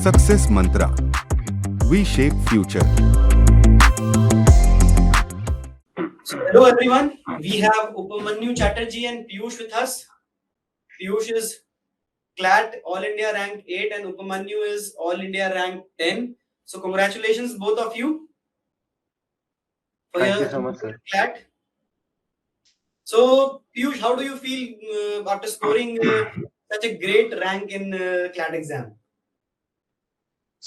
Success Mantra. We shape future. So, hello everyone. We have Upamanyu, Chatterjee and Piyush with us. Piyush is CLAT All India rank 8 and Upamanyu is All India rank 10. So, congratulations both of you for Thank you your so much, sir. CLAT. So, Piyush, how do you feel after scoring such a great rank in CLAT exam?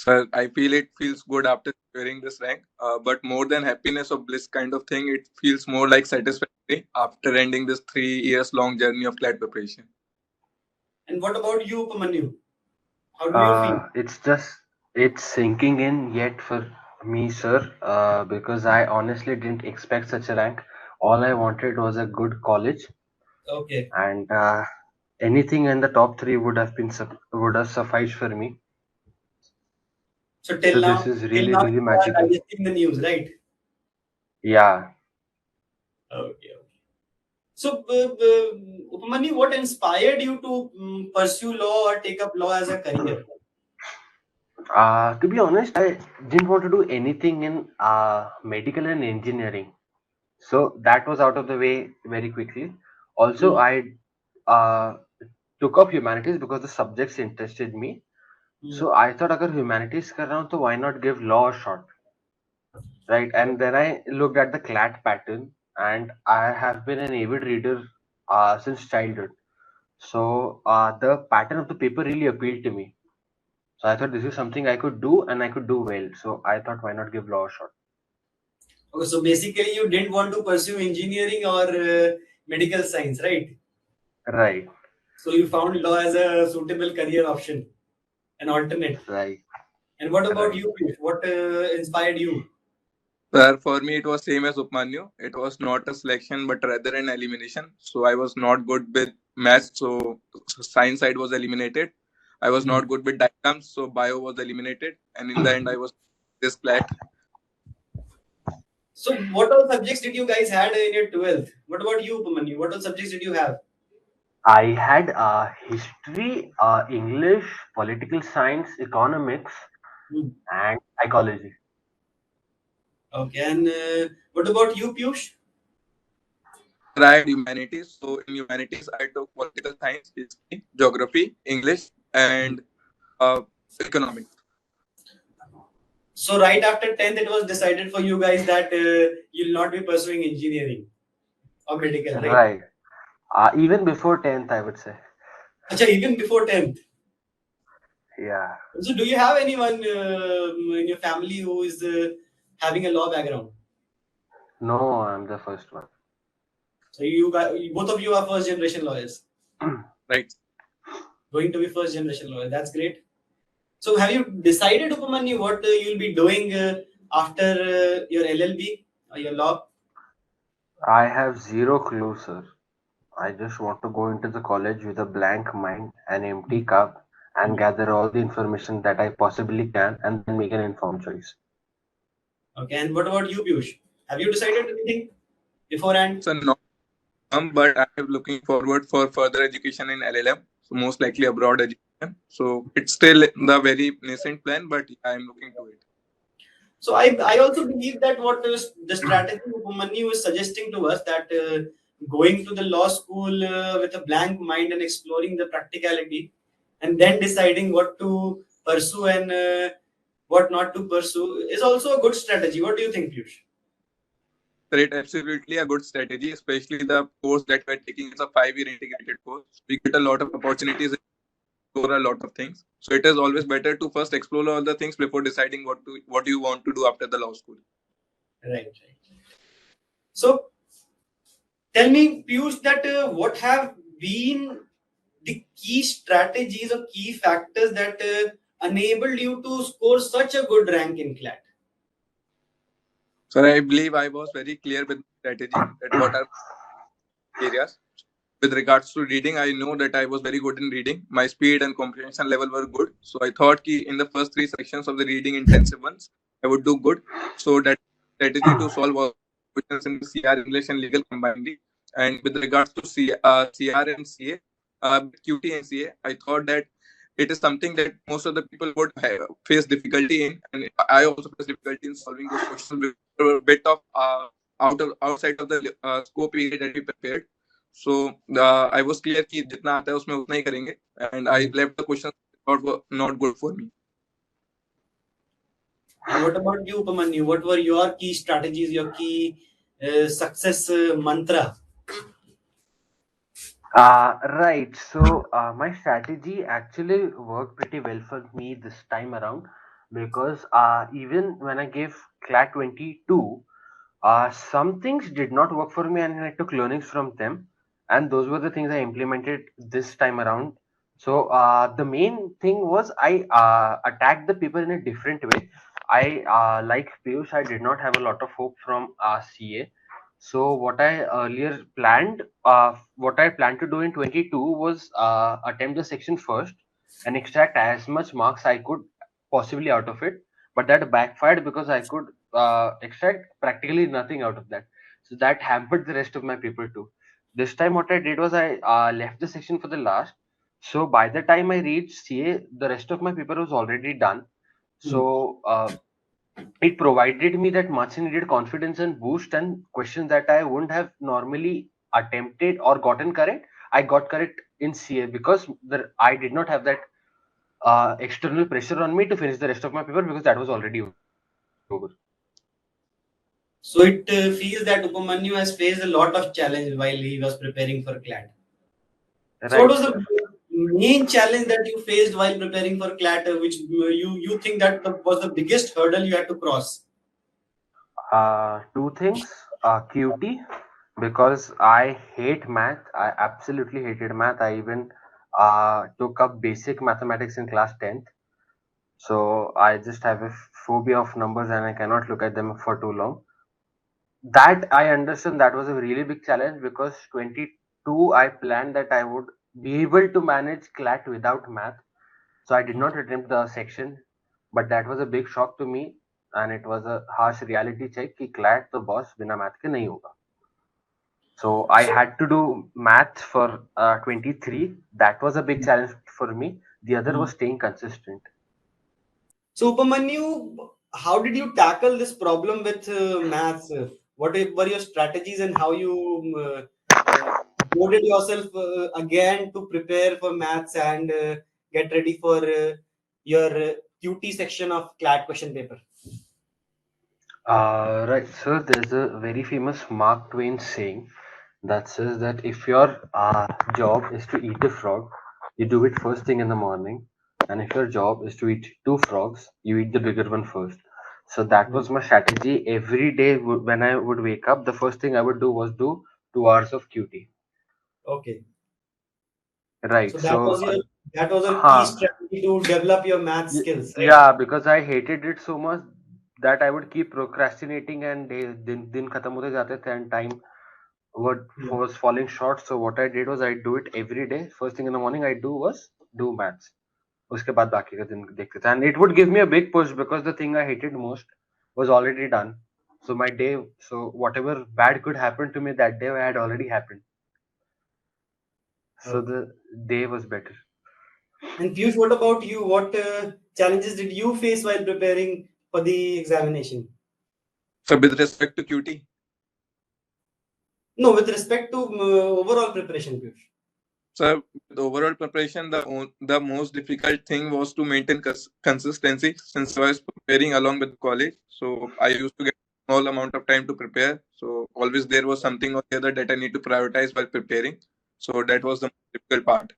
Sir, I feel it feels good after securing this rank, but more than happiness or bliss kind of thing, it feels more like satisfaction after ending this 3 years long journey of CLAT preparation. And what about you, Upamanyu? How do you feel? It's sinking in yet for me, sir, because I honestly didn't expect such a rank. All I wanted was a good college, Okay. and anything in the top three would have sufficed for me. So, So this is till really, now really you are magical. digesting the news, right? Yeah. Okay. So, Upamanyu, what inspired you to pursue law or take up law as a career? To be honest, I didn't want to do anything in medical and engineering. So that was out of the way very quickly. Also, Hmm. I uh, took up humanities because the subjects interested me. Hmm. So I thought, अगर humanities कर रहा हूँ, तो why not give law a shot, right? And then I looked at the CLAT pattern, and I have been an avid reader since childhood. So the pattern of the paper really appealed to me. So I thought this is something I could do and I could do well. So I thought, why not give law a shot? Okay, so basically, you didn't want to pursue engineering or medical science, right? Right, So you found law as a suitable career option, an alternate. right, And what about right. you, Piyush? What inspired you? Sir, for me, it was same as Upmanyu. It was not a selection, but rather an elimination. So I was not good with maths, so science side was eliminated. I was Hmm. not good with diagrams, so bio was eliminated. And in the end, I was this CLAT. So, what all subjects did you guys had in your 12th? What about you, Upamanyu? What all subjects did you have? I had history, English, political science, economics, Hmm. and psychology. Okay, and what about you, Piyush? I had humanities. So in humanities, I took political science, history, geography, English, and uh, economics. So, right after 10th, it was decided for you guys that you'll not be pursuing engineering or medical, right? Right. Even before 10th, I would say. Acha, even before 10th. Yeah. So, do you have anyone in your family who is having a law background? No, I'm the first one. So, you guys, both of you are first generation lawyers, Right. going to be first generation lawyers. That's great. So, have you decided, Upamanyu, what you'll be doing after your LLB or your law? I have zero clue, sir. I just want to go into the college with a blank mind, an empty cup, and gather all the information that I possibly can and then make an informed choice. Okay, and what about you, Piyush? Have you decided anything beforehand? So not but I am looking forward for further education in LLM. So most likely abroad education. So it's still the very nascent plan, but I am looking to it. So I also believe that what is the strategy Upmanyu is suggesting to us that going to the law school with a blank mind and exploring the practicality, and then deciding what to pursue and what not to pursue is also a good strategy. What do you think, Piyush? So it's absolutely a good strategy, especially the course that we're taking is a 5-year integrated course. We get a lot of opportunities, explore a lot of things. So it is always better to first explore all the things before deciding what you want to do after the law school. Right. So tell me, Piyush, that what have been the key strategies or key factors that enabled you to score such a good rank in CLAT? So I believe I was very clear with strategy that what are areas. With regards to reading, I know that I was very good in reading. My speed and comprehension level were good. So I thought in the first 3 sections of the reading intensive ones, I would do good. So that strategy to solve all questions in the CR, English and legal combinedly. And with regards to CR and CA, QT and CA, I thought that it is something that most of the people would face difficulty in, and I also face difficulty in solving those questions because they were a bit of outside of the scope area that we prepared. So I was clear कि जितना आता है उसमें उतना ही करेंगे, and I left the questions not good for me. And what about you, Upamanyu? What were your key strategies, your key success mantra? Right. So my strategy actually worked pretty well for me this time around because even when I gave CLAT 22, some things did not work for me and I took learnings from them. And those were the things I implemented this time around. So the main thing was I attacked the paper in a different way. Like Piyush, I did not have a lot of hope from CA. So what I planned to do in 22 was attempt the section first and extract as much marks I could possibly out of it. But that backfired because I could extract practically nothing out of that. So that hampered the rest of my paper too. This time, what I did was I left the section for the last. So by the time I reached CA, the rest of my paper was already done. So it provided me that much needed confidence and boost, and questions that I wouldn't have normally attempted or gotten correct, I got correct in CA because I did not have that external pressure on me to finish the rest of my paper because that was already over. So it feels that Upamanyu has faced a lot of challenge while he was preparing for CLAT. Right. So what was the main challenge that you faced while preparing for CLAT, which you think that was the biggest hurdle you had to cross? Two things. QT, because I hate math. I absolutely hated math. I even took up basic mathematics in class 10th. So I just have a phobia of numbers and I cannot look at them for too long. That I understand that was a really big challenge because 22 I planned that I would be able to manage CLAT without math. So I did not attempt the section, but that was a big shock to me and it was a harsh reality check कि CLAT तो boss बिना math के नहीं होगा. So I had to do math for 23. That was a big challenge for me. The other was staying consistent. So Upamanyu, how did you tackle this problem with maths? What were your strategies and how you devoted yourself again to prepare for maths and get ready for your QT section of CLAT question paper? Right. So there's a very famous Mark Twain saying that says that if your job is to eat a frog, you do it first thing in the morning, and if your job is to eat two frogs, you eat the bigger one first. So that was my strategy. Every day when I would wake up, the first thing I would do was do 2 hours of QT. Okay. Right. So So that was a key huh, strategy to develop your math skills, right? yeah, because I hated it so much that I would keep procrastinating and दिन खत्म होते जाते थे and time what was falling short. So what I did was I do it every day. First thing in the morning I do was do maths. उसके बाद बाकी का दिन देखते थे. And it would give me a big push because the thing I hated most was already done. So my day, so whatever bad could happen to me that day had already happened. So the day was better. And Piyush, what about you? What challenges did you face while preparing for the examination? So with respect to QT, No, with respect to overall preparation, Piyush. so with overall preparation, the most difficult thing was to maintain consistency since I was preparing along with college. So I used to get a small amount of time to prepare. So always there was something or the other that I need to prioritize while preparing. So that was the most difficult part.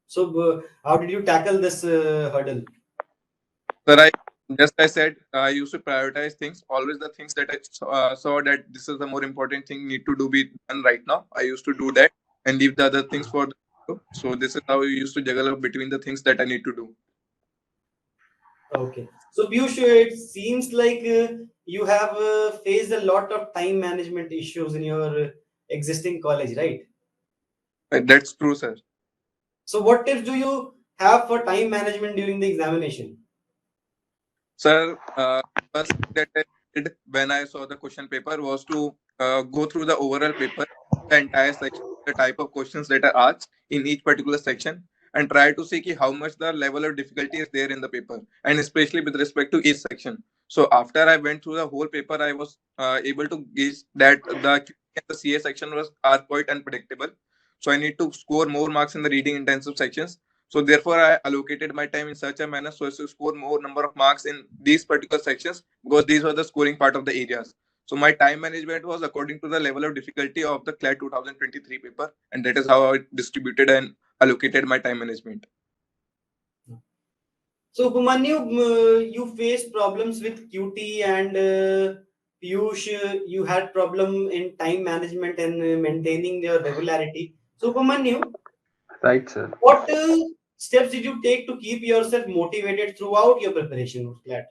So how did you tackle this hurdle? Sir, I said, I used to prioritize things. Always the things that I saw that this is the more important thing need to be done right now. I used to do that and leave the other things for the. So this is how I used to juggle up between the things that I need to do. Okay. So Piyush, it seems like you have faced a lot of time management issues in your existing college, right? That's true, sir. So what tips do you have for time management during the examination? Sir, first thing that I did when I saw the question paper was to go through the overall paper, the entire section, the type of questions that are asked in each particular section. and try to see ki how much the level of difficulty is there in the paper, and especially with respect to each section. So after I went through the whole paper, I was able to gauge that the QA and the CA section are quite unpredictable. So I need to score more marks in the reading intensive sections. So therefore, I allocated my time in such a manner so as to score more number of marks in these particular sections, because these were the scoring part of the areas. So my time management was according to the level of difficulty of the CLAT 2023 paper, and that is how I distributed and allocated my time management. So Upmanyu, you faced problems with QT, and Piyush, you had problem in time management and maintaining your regularity. So Upmanyu, Right, sir. what steps did you take to keep yourself motivated throughout your preparation of CLAT?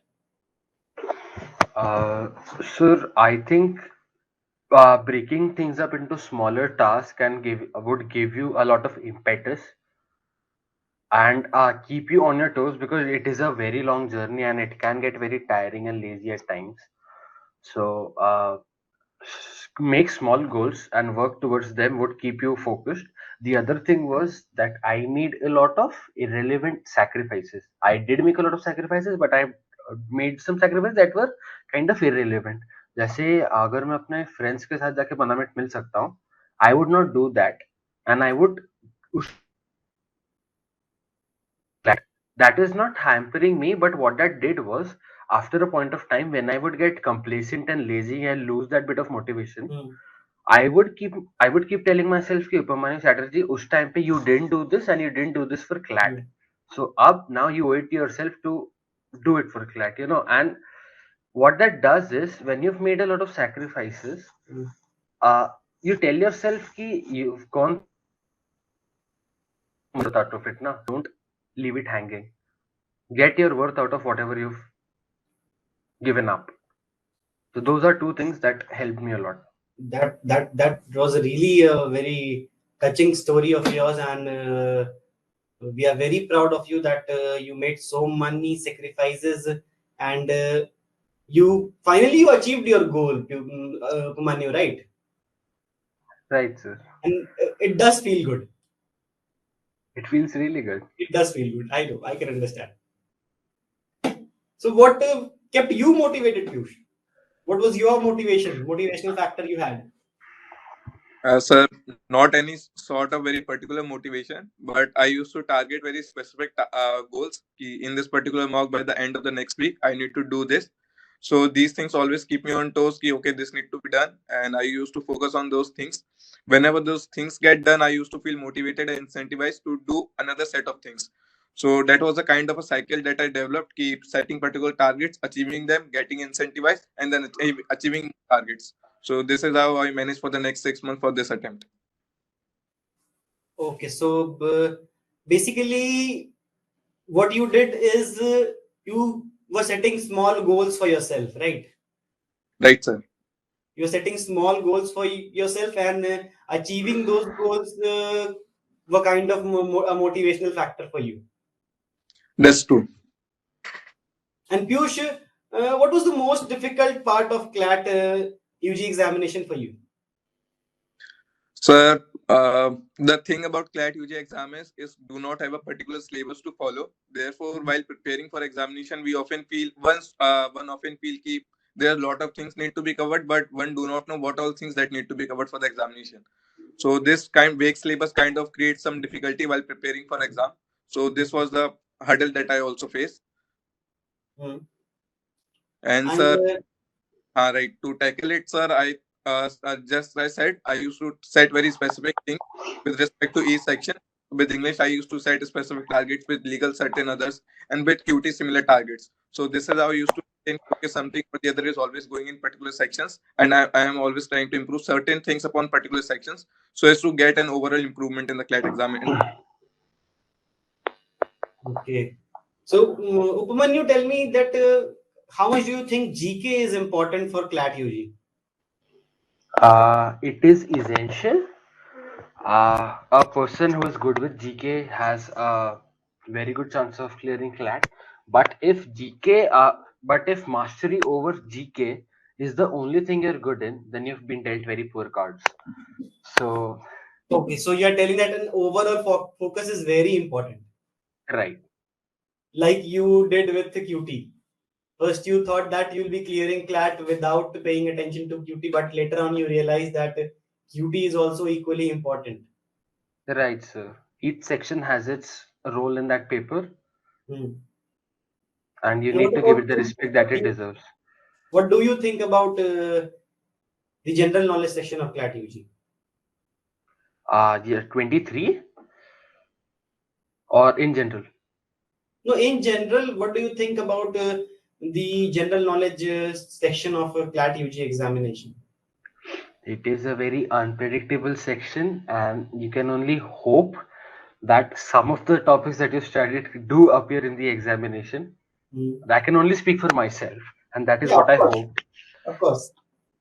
Sir, I think breaking things up into smaller tasks would give you a lot of impetus and keep you on your toes, because it is a very long journey and it can get very tiring and lazy at times. So make small goals and work towards them would keep you focused. The other thing was that I made a lot of irrelevant sacrifices. I did make a lot of sacrifices, but I made some sacrifices that were kind of irrelevant. जैसे अगर मैं अपने friends के साथ जाके 15 minute मिल सकता हूँ, I would not do that, and I would that is not hampering me, but what that did was, after a point of time when I would get complacent and lazy and lose that bit of motivation, I would keep telling myself कि Upamanyu Chatterjee, उस time पे you didn't do this and you didn't do this for CLAT. So up now you owe it to yourself to do it for CLAT, and what that does is, when you've made a lot of sacrifices, uh, you tell yourself कि you've gone worth out of it. Now don't leave it hanging. Get your worth out of whatever you've given up. So those are two things that helped me a lot. That was really a very touching story of yours, and we are very proud of you that you made so many sacrifices, and you finally achieved your goal, Upmanyu, right? Right, sir. And it does feel good. It feels really good. It does feel good. I know. I can understand. So, what kept you motivated, Piyush? What was your motivational factor you had? Sir, not any sort of very particular motivation, but I used to target very specific goals. In this particular mock, by the end of the next week, I need to do this. So these things always keep me on toes. Okay, this need to be done, and I used to focus on those things. Whenever those things get done, I used to feel motivated and incentivized to do another set of things. So that was a kind of a cycle that I developed. Keep setting particular targets, achieving them, getting incentivized, and then achieving targets. So this is how I managed for the next 6 months for this attempt. Okay, so basically, what you did is you were setting small goals for yourself, right? Right, sir. You're setting small goals for yourself, and achieving those goals were kind of a motivational factor for you. That's true. And Piyush, what was the most difficult part of CLAT UG examination for you? Sir, the thing about CLAT UG exams is do not have a particular syllabus to follow. Therefore, while preparing for examination, we often feel one often feel keep there are a lot of things need to be covered, but one do not know what all things that need to be covered for the examination. So this kind vague syllabus kind of creates some difficulty while preparing for exam. So this was the hurdle that I also faced. Hmm. And And sir, right, to tackle it, sir, just I said I used to set very specific things with respect to each section. With English, I used to set specific targets. With legal, certain others, and with QT, similar targets. So this is how I used to think. Okay, something or the other is always going in particular sections, and I am always trying to improve certain things upon particular sections, so as to get an overall improvement in the CLAT exam. okay, so Upamanyu, tell me that how much do you think GK is important for CLAT UG? It is essential. A person who is good with GK has a very good chance of clearing CLAT. But if mastery over GK is the only thing you're good in, then you've been dealt very poor cards. So Okay, so you are telling that an overall focus is very important, Right. like you did with the QT. First, you thought that you'll be clearing CLAT without paying attention to QT, but later on you realize that QT is also equally important. Right, sir. Each section has its role in that paper, Hmm. and you And what need to give about it the respect that it you? deserves. What do you think about the general knowledge section of CLAT UG? Yeah, 23 or in general. No, in general, what do you think about the general knowledge section of CLAT UG examination? It is a very unpredictable section, and you can only hope that some of the topics that you studied do appear in the examination. Hmm. I can only speak for myself, and that is Yeah, of what I course, hoped, of course.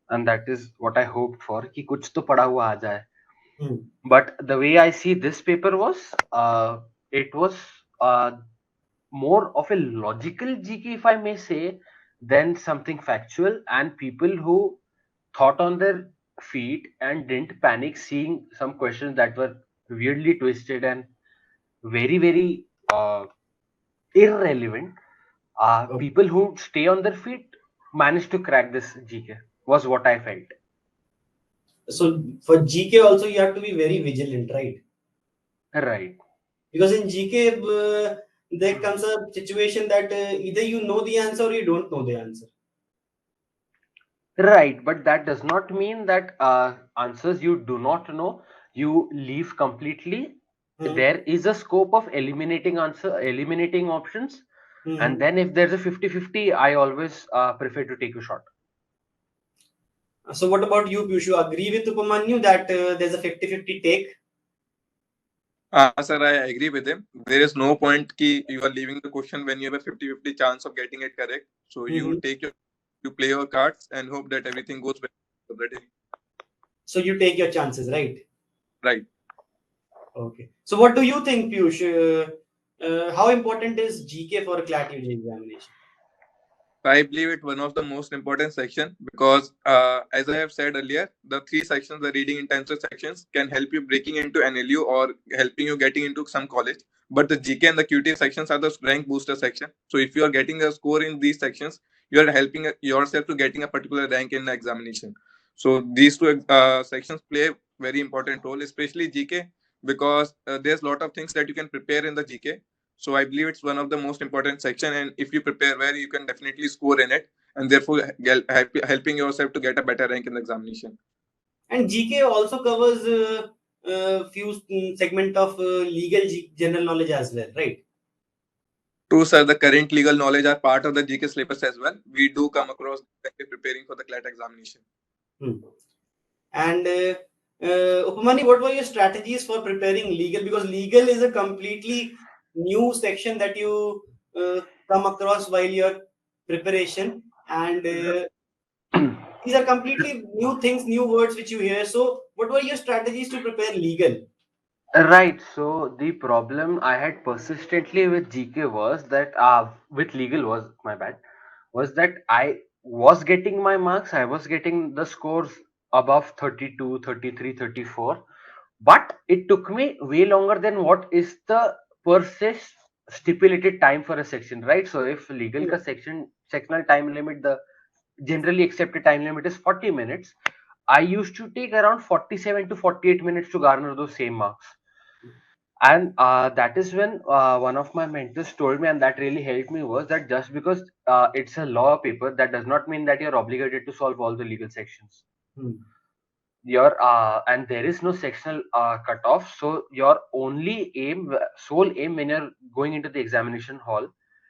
and that is what I hoped for. कि कुछ तो पढ़ा हुआ आ जाए. Hmm. But the way I see this paper was, it was uh, more of a logical GK, if I may say, than something factual, and people who thought on their feet and didn't panic seeing some questions that were weirdly twisted and very irrelevant. Okay. People who stay on their feet managed to crack this GK, was what I felt. So for GK also you have to be very vigilant, right? Right. Because in GK there comes a situation that either you know the answer or you don't know the answer. Right, but that does not mean that answers you do not know, you leave completely. Hmm. There is a scope of eliminating options, and Hmm. then if there's a 50-50, I always prefer to take a shot. So what about you, Piyush? You agree with Upamanyu that there's a 50-50 take? Sir, I agree with him. There is no point ki you are leaving the question when you have a 50-50 chance of getting it correct. So you Mhm. you play your cards and hope that everything goes well. So you take your chances, right? Right. Okay. So what do you think, Piyush? How important is GK for a CLAT UG examination? I believe it one of the most important section because as I have said earlier, the three sections, the reading intensive sections, can help you breaking into NLU or helping you getting into some college. But the GK and the QT sections are the rank booster section. So if you are getting a score in these sections, you are helping yourself to getting a particular rank in the examination. So these two sections play a very important role, especially GK, because there's a lot of things that you can prepare in the GK. So I believe it's one of the most important section, and if you prepare well, you can definitely score in it, and therefore helping yourself to get a better rank in the examination. And GK also covers few segment of legal general knowledge as well, right? True, sir. The current legal knowledge are part of the GK syllabus as well. We do come across when we're preparing for the CLAT examination. Hmm. And Upamani, what were your strategies for preparing legal? Because legal is a completely new section that you come across while your preparation, and these are completely new things, new words which you hear. So, what were your strategies to prepare legal? Right. So the problem I had persistently with GK was that with legal was my bad, was that I was getting my marks, I was getting the scores above 32, 33, 34, but it took me way longer than what is the per se stipulated time for a section, right? So if legal ka sectional time limit, the generally accepted time limit is 40 minutes, I used to take around 47 to 48 minutes to garner those same marks. And that is when one of my mentors told me, and that really helped me, was that just because it's a law paper, that does not mean that you're obligated to solve all the legal sections. Hmm. Your and there is no sectional cutoff, so your only aim, sole aim when you're going into the examination hall,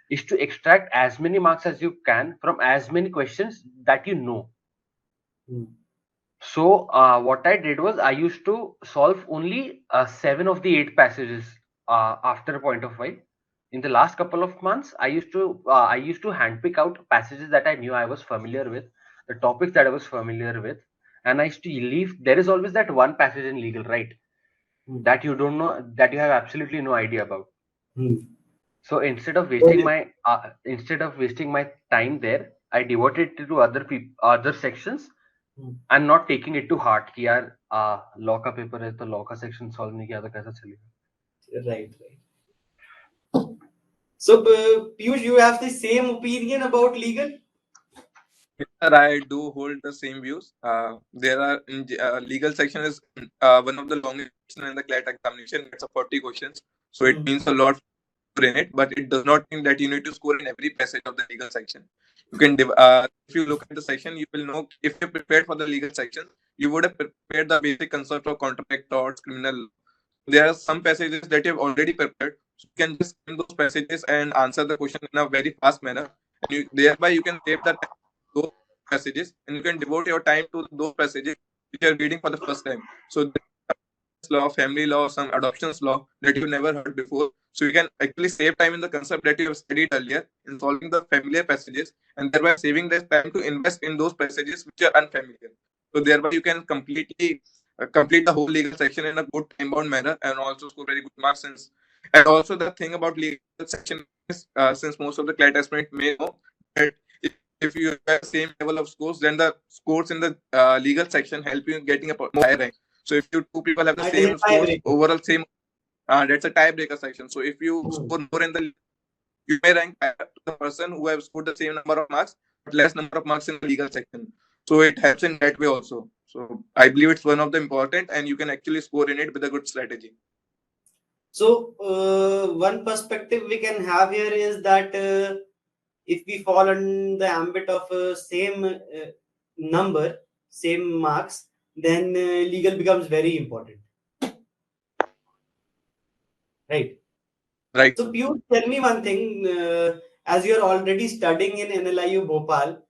is to extract as many marks as you can from as many questions that you know. Hmm. So what I did was I used to solve only 7 of the 8 passages after a point of while. In the last couple of months, I used to handpick out passages that I knew I was familiar with, the topics that I was familiar with, and I used to leave. There is always that one passage in legal, right, Hmm. that you don't know, that you have absolutely no idea about. Hmm. So instead of wasting my time there, I devoted it to other sections, and not taking it to heart कि यार law का paper है तो law का section solve नहीं किया तो कैसा चलेगा. Right. So, Piyush, you have the same opinion about legal? Yes, sir, I do hold the same views. There are legal section is one of the longest section in the CLAT examination. It's a 40 questions, so it means a lot in it. But it does not mean that you need to score in every passage of the legal section. You can if you look at the section, you will know if you're prepared for the legal section, you would have prepared the basic concept of contract, torts, criminal law. There are some passages that you have already prepared. So you can just skim those passages and answer the question in a very fast manner. And thereby you can save the time to those passages and you can devote your time to those passages which you are reading for the first time. So law, family law, some adoptions law that you never heard before. So you can actually save time in the concept that you have studied earlier in solving the familiar passages and thereby saving the time to invest in those passages which are unfamiliar. So thereby you can completely complete the whole legal section in a good time-bound manner and also score very good marks. And also the thing about legal section is, since most of the CLAT aspirants may know that if you have same level of scores, then the scores in the legal section help you in getting a more higher rank. So if you two people have the same scores, overall same, that's a tiebreaker section. So if you score more in the, you may rank higher to the person who have scored the same number of marks, but less number of marks in the legal section. So it helps in that way also. So I believe it's one of the important, and you can actually score in it with a good strategy. So one perspective we can have here is that if we fall in the ambit of same number, same marks, then legal becomes very important. Right. Right. So Piyush, tell me one thing. As you are already studying in NLU Bhopal,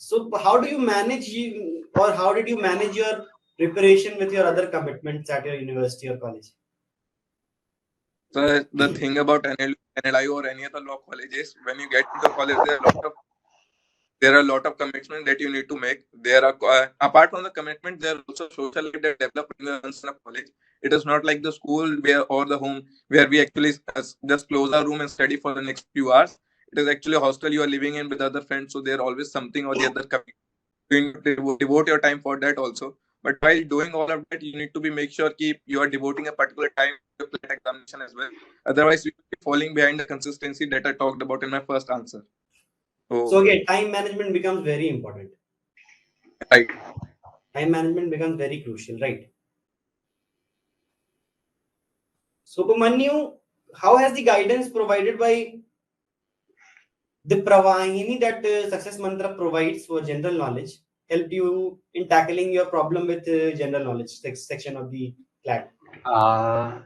so how do you manage or how did you manage your preparation with your other commitments at your university or college? So the thing about NLU or any other law colleges, when you get into college, there are a lot of commitments that you need to make. There are apart from the commitment, there are also social life that develop in the college. It is not like the school where or the home where we actually just close our room and study for the next few hours. It is actually a hostel you are living in with other friends, so there always something or the other coming. You need to devote your time for that also. But while doing all of that, you need to be make sure keep you are devoting a particular time to the CLAT examination as well. Otherwise, you will be falling behind the consistency that I talked about in my first answer. So again, time management becomes very important. Right. Time management becomes very crucial, right? So Upmanyu, how has the guidance provided by the Pravahini that Success Mantra provides for general knowledge helped you in tackling your problem with general knowledge section of the CLAT?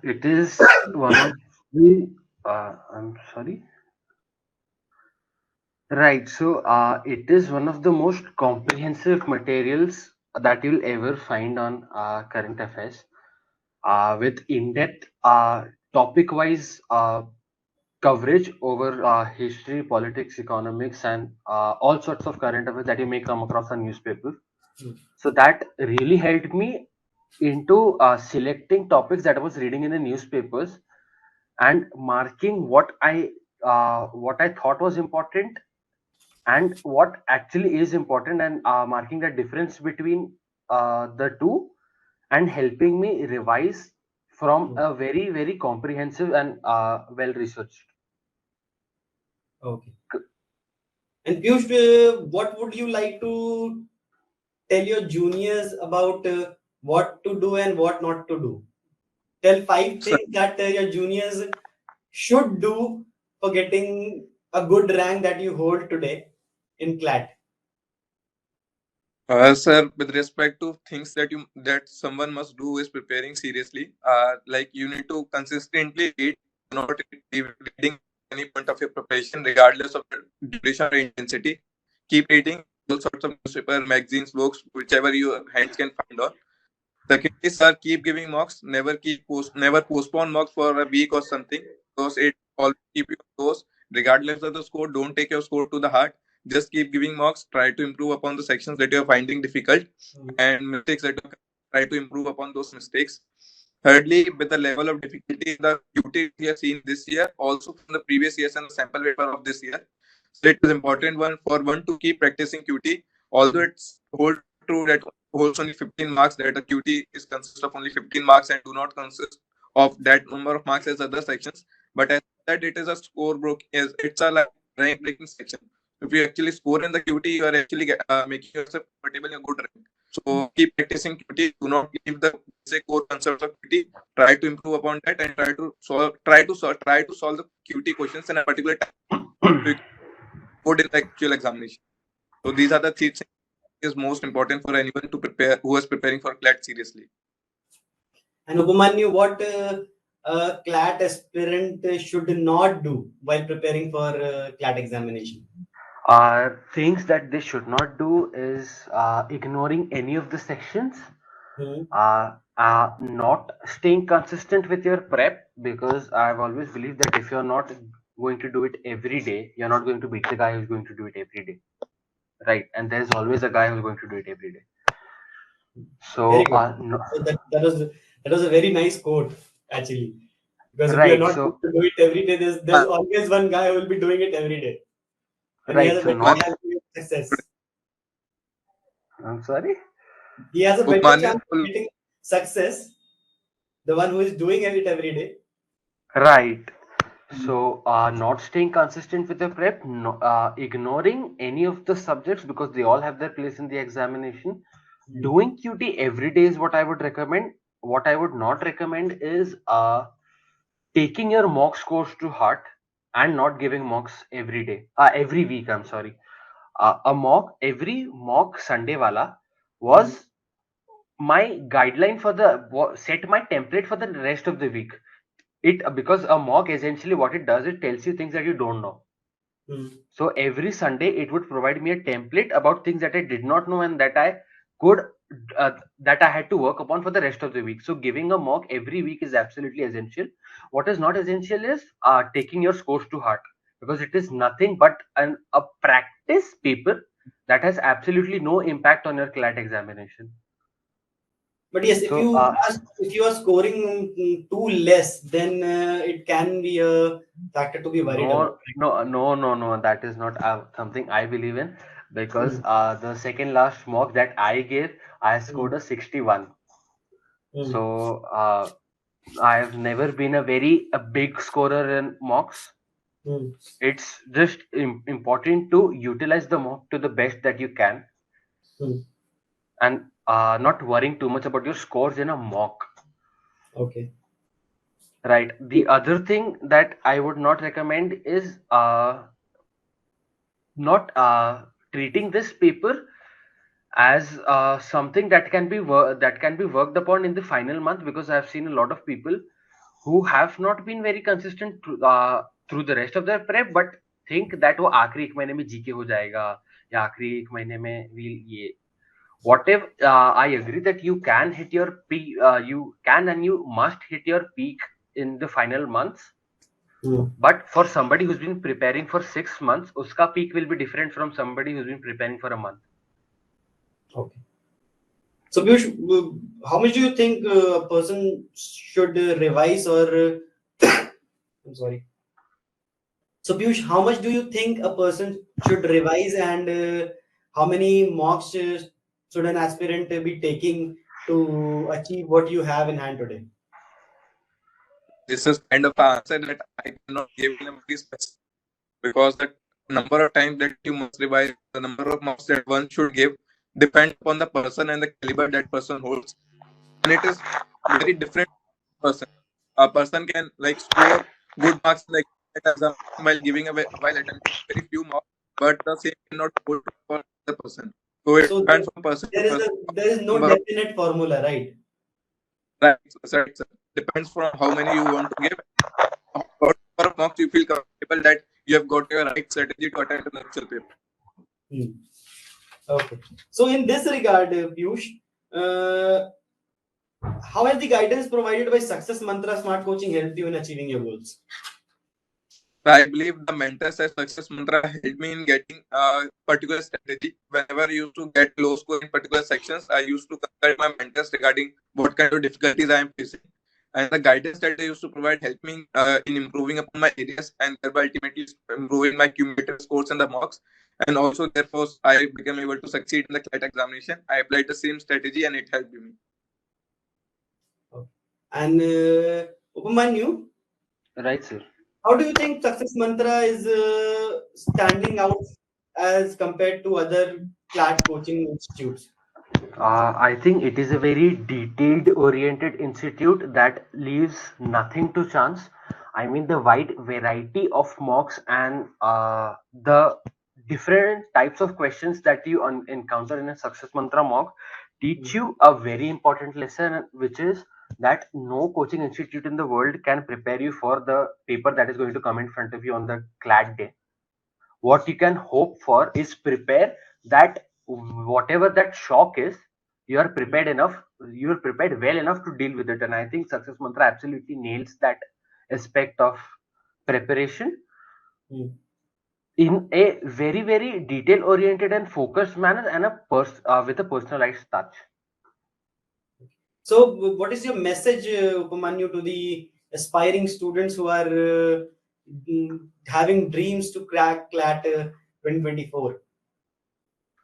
It is one of the I'm sorry. Right. So it is one of the most comprehensive materials that you'll ever find on current affairs, with in-depth, topic-wise coverage over history, politics, economics, and all sorts of current affairs that you may come across on newspaper. So that really helped me into selecting topics that I was reading in the newspapers and marking what I thought was important and what actually is important, and marking the difference between the two and helping me revise from a very very comprehensive and well researched. Okay. And Piyush, what would you like to tell your juniors about what to do and what not to do? Tell 5 So, things that your juniors should do for getting a good rank that you hold today in CLAT. sir, with respect to things that someone must do is preparing seriously. Like you need to consistently read, not reading any point of your preparation, regardless of the duration or intensity. Keep reading all sorts of newspaper, magazines, books, whichever your hands can find on. Secondly, sir, keep giving mocks. Never postpone mocks for a week or something, because it always keep you close. Regardless of the score, don't take your score to the heart. Just keep giving mocks. Try to improve upon the sections that you are finding difficult, and mistakes that try to improve upon those mistakes. Thirdly, with the level of difficulty in the QT we have seen this year, also from the previous years and the sample paper of this year, so it is important one to keep practicing QT. Although it's hold true that holds only 15 marks, that a QT is consist of only 15 marks and do not consist of that number of marks as other sections. But as that it is a score broke, is it's a like rank breaking section. If you actually score in the QT, you are actually making yourself comfortable in a good rank. So keep practicing QT. Do not leave the basic core concepts of QT. Try to improve upon that and try to solve the QT questions in a particular time. So you can good in the actual examination. So these are the three things is most important for anyone to prepare who is preparing for CLAT seriously. And Upamanyu, what a CLAT aspirant should not do while preparing for CLAT examination? Things that they should not do is ignoring any of the sections, not staying consistent with your prep, because I've always believed that if you're not going to do it every day, you're not going to beat the guy who's going to do it every day, right? And there's always a guy who's going to do it every day. Very So, good. no, So that was a very nice quote actually. Because if you're right. not going So, to do it every day, there's always one guy who will be doing it every day. And he has right. a So, better not. chance of success. I'm sorry. He has a better Upmanyu, chance of getting success, the one who is doing it every day. Right. So, not staying consistent with the prep, no, ignoring any of the subjects because they all have their place in the examination. Doing QT every day is what I would recommend. What I would not recommend is taking your mock scores to heart and not giving mocks every day, every week. I'm sorry. Every mock Sunday wala was my guideline for set my template for the rest of the week. It because a mock essentially what it does, it tells you things that you don't know. So every Sunday it would provide me a template about things that I did not know and that I could that I had to work upon for the rest of the week. So giving a mock every week is absolutely essential. What is not essential is taking your scores to heart, because it is nothing but a practice paper that has absolutely no impact on your CLAT examination. But yes, if So you are scoring too less, then it can be a factor to be worried about. no. That is not something I believe in, because the second last mock that I gave, I scored a 61. So I have never been a big scorer in mocks. It's just important to utilize the mock to the best that you can, and not worrying too much about your scores in a mock. Okay. Right. The other thing that I would not recommend is not treating this paper as something that can be worked upon in the final month, because I've seen a lot of people who have not been very consistent through the rest of their prep, but think that वो आखिरी एक महीने में GK हो जाएगा या आखिरी एक महीने में ये whatever. I agree that you can hit your peak, you can and you must hit your peak in the final months. But for somebody who's been preparing for 6 months, uska peak will be different from somebody who's been preparing for a month. Okay. So, Piyush, how much do you think a person should revise or I'm sorry. So, Piyush, how much do you think a person should revise, and how many mocks should an aspirant be taking to achieve what you have in hand today? This is kind of an answer that I cannot give in a very specific, because the number of times that you must revise, the number of marks that one should give, depend upon the person and the caliber that person holds, and it is very different person. A person can like score good marks in the exam while giving away while attempting very few marks, but the same cannot hold for the person. So it So depends from person to person. there is no Number of, definite formula, right? right, so depends from how many you want to give. What number of marks you feel comfortable that you have got your right strategy to attempt an actual paper. Okay. So in this regard, Piyush, how has the guidance provided by Success Mantra Smart Coaching helped you in achieving your goals? I believe the mentors as Success Mantra helped me in getting a particular strategy. Whenever I used to get low score in particular sections, I used to consult my mentors regarding what kind of difficulties I am facing. and the guidance that they used to provide helped me in improving upon my areas and thereby ultimately improving my cumulative scores in the mocks. And also, therefore, I became able to succeed in the CLAT examination. I applied the same strategy and it helped me. And Upamanyu, Right, sir. how do you think Success Mantra is standing out as compared to other CLAT coaching institutes? I think it is a very detailed oriented institute that leaves nothing to chance. I mean, the wide variety of mocks and the different types of questions that you encounter in a Success Mantra mock teach you a very important lesson, which is that no coaching institute in the world can prepare you for the paper that is going to come in front of you on the CLAT day. What you can hope for is prepare that whatever that shock is, you are prepared enough, you are prepared well enough to deal with it. And I think Success Mantra absolutely nails that aspect of preparation in a very very detail oriented and focused manner, and with a personalized touch. So, what is your message, Upamanyu, to the aspiring students who are having dreams to crack CLAT 2024?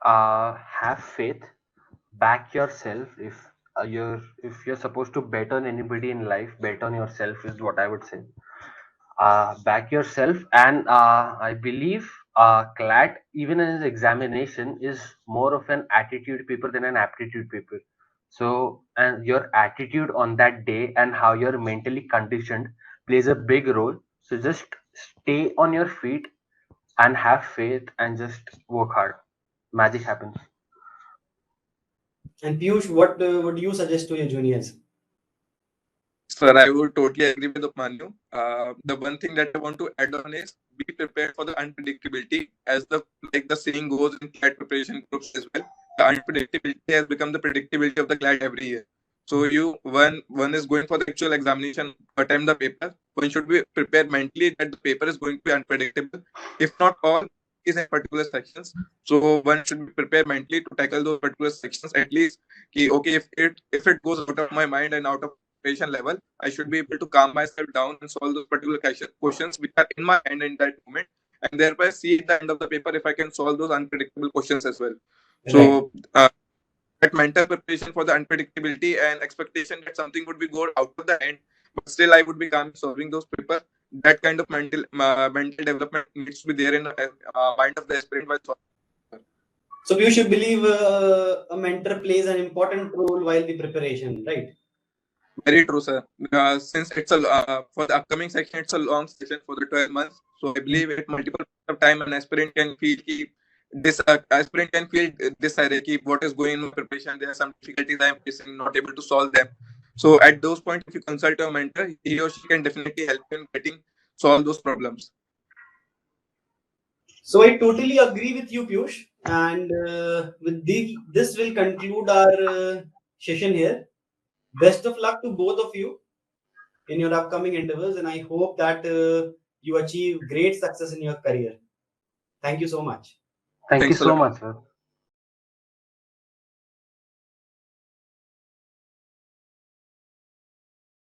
Have faith, back yourself. If you're supposed to bet on anybody in life, bet on yourself is what I would say. Back yourself, and I believe CLAT, even as examination, is more of an attitude paper than an aptitude paper. So, and your attitude on that day and how you're mentally conditioned plays a big role. So just stay on your feet and have faith and just work hard. Magic happens. And Piyush, what would you suggest to your juniors? Sir, I would totally agree with Upmanyu. The one thing that I want to add on is be prepared for the unpredictability. As the saying goes in CLAT preparation groups as well, the unpredictability has become the predictability of the CLAT every year. So one is going for the actual examination to attempt the paper, one should be prepared mentally that the paper is going to be unpredictable. If not all is in particular sections. So one should be prepared mentally to tackle those particular sections at least. Okay, if it goes out of my mind and out of preparation level, I should be able to calm myself down and solve those particular questions which are in my hand in that moment, and thereby see at the end of the paper if I can solve those unpredictable questions as well. Right. So that mental preparation for the unpredictability and expectation that something would be go out of the hand, but still I would be calm solving those papers. That kind of mental development needs to be there in the mind of the aspirant while solving. So you should believe a mentor plays an important role while the preparation, right? Very true, sir. Since it's for the upcoming section, it's a long session for the 12 months. So I believe at multiple points of time, an aspirant can feel this hierarchy, what is going on in preparation. There are some difficulties I am facing, not able to solve them. So at those points, if you consult a mentor, he or she can definitely help you in getting solve those problems. So I totally agree with you, Piyush. And this will conclude our session here. Best of luck to both of you in your upcoming endeavors, and I hope that you achieve great success in your career. Thank you so much. Thank you Thanks a so lot. much, sir.